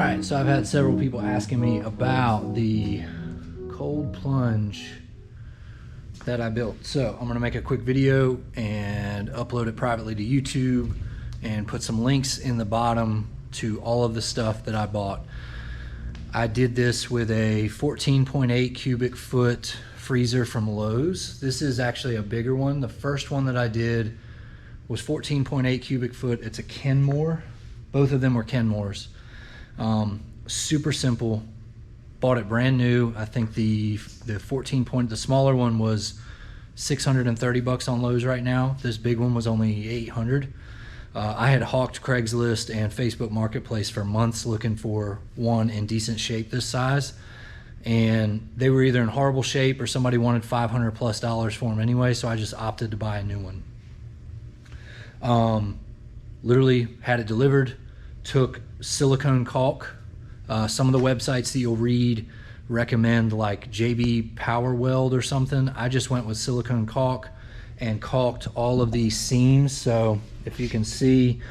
Alright, so I've had several people asking me about the Cold Plunge that I built. So I'm going to make a quick video and upload it privately to YouTube and put some links in the bottom to all of the stuff that I bought. I did this with a 14.8 cubic foot freezer from Lowe's. This is actually a bigger one. The first one that I did was 14.8 cubic foot. It's a Kenmore. Both of them were Kenmores. Super simple. Bought it brand new. I think the smaller one was 630 bucks on Lowe's right now. This big one was only 800. I had hawked Craigslist and Facebook Marketplace for months looking for one in decent shape this size, and they were either in horrible shape or somebody wanted $500+ for them anyway, so I just opted to buy a new one. Literally had it delivered, took silicone caulk. Some of the websites that you'll read recommend like JB Power Weld or something. I just went with silicone caulk and caulked all of these seams. So if you can see,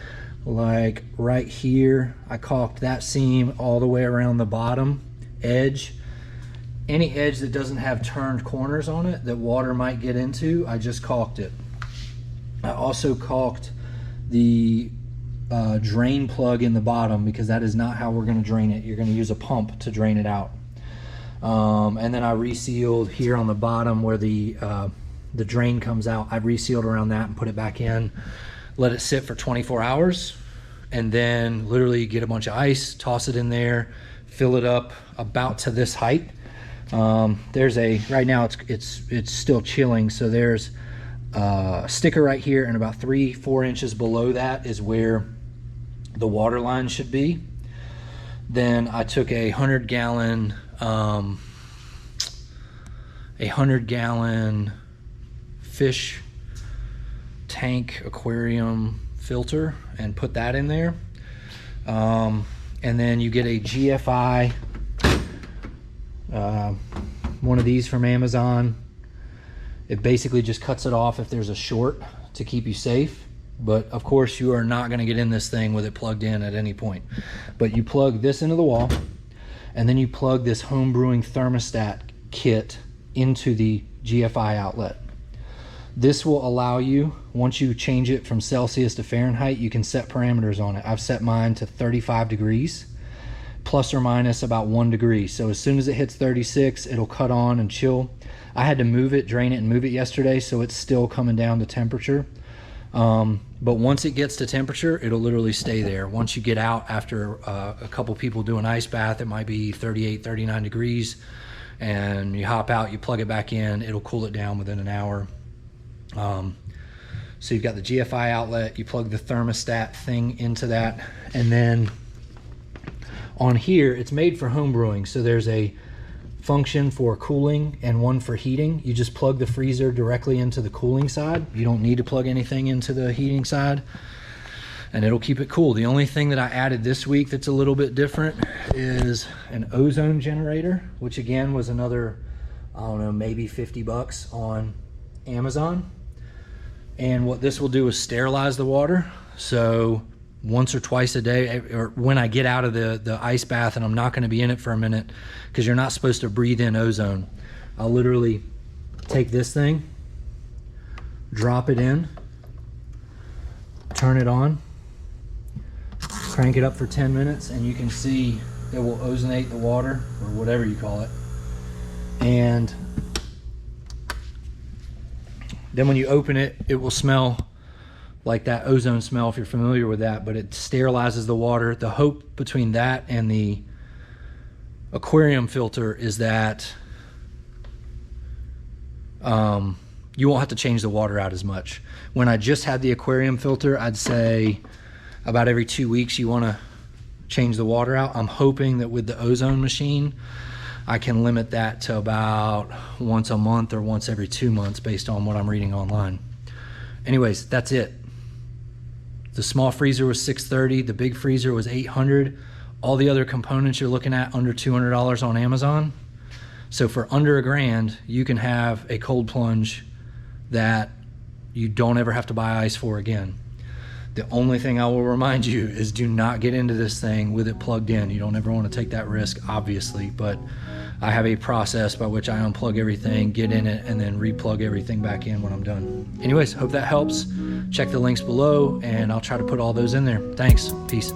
like right here, I caulked that seam all the way around the bottom edge. Any edge that doesn't have turned corners on it that water might get into, I just caulked it. I also caulked the drain plug in the bottom, because that is not how we're going to drain it. You're going to use a pump to drain it out. And then I resealed here on the bottom where the drain comes out. I resealed around that and put it back in, let it sit for 24 hours, and then literally get a bunch of ice, toss it in there, fill it up about to this height. There's a, right now it's still chilling, so there's a sticker right here, and about 3-4 inches below that is where the water line should be. Then I took a 100-gallon fish tank aquarium filter and put that in there. And then you get a GFI, one of these from Amazon. It basically just cuts it off if there's a short to keep you safe. But of course you are not going to get in this thing with it plugged in at any point. But you plug this into the wall, and then you plug this home brewing thermostat kit into the GFI outlet. This will allow you, once you change it from Celsius to Fahrenheit, you can set parameters on it. I've set mine to 35 degrees, plus or minus about 1 degree. So as soon as it hits 36, it'll cut on and chill. I had to move it, drain it, and move it yesterday, so it's still coming down to temperature. But once it gets to temperature, it'll literally stay there. Once you get out after a couple people do an ice bath, it might be 38, 39 degrees, and you hop out, you plug it back in, it'll cool it down within an hour. So you've got the GFI outlet, you plug the thermostat thing into that, and then on here, it's made for home brewing, so there's a function for cooling and one for heating. You just plug the freezer directly into the cooling side. You don't need to plug anything into the heating side, and it'll keep it cool. The only thing that I added this week that's a little bit different is an ozone generator, which again was another, I don't know, maybe 50 bucks on Amazon. And what this will do is sterilize the water. So once or twice a day, or when I get out of the ice bath and I'm not going to be in it for a minute, because you're not supposed to breathe in ozone, I'll literally take this thing, drop it in, turn it on, crank it up for 10 minutes, and you can see it will ozonate the water, or whatever you call it. And then when you open it, it will smell like that ozone smell, if you're familiar with that, but it sterilizes the water. The hope between that and the aquarium filter is that you won't have to change the water out as much. When I just had the aquarium filter, I'd say about every 2 weeks you want to change the water out. I'm hoping that with the Ozone Machine, I can limit that to about once a month or once every 2 months based on what I'm reading online. Anyways, that's it. The small freezer was $630, the big freezer was $800. All the other components you're looking at under $200 on Amazon. So for under $1,000, you can have a Cold Plunge that you don't ever have to buy ice for again. The only thing I will remind you is do not get into this thing with it plugged in. You don't ever want to take that risk, obviously, but I have a process by which I unplug everything, get in it, and then replug everything back in when I'm done. Anyways, hope that helps. Check the links below, and I'll try to put all those in there. Thanks. Peace.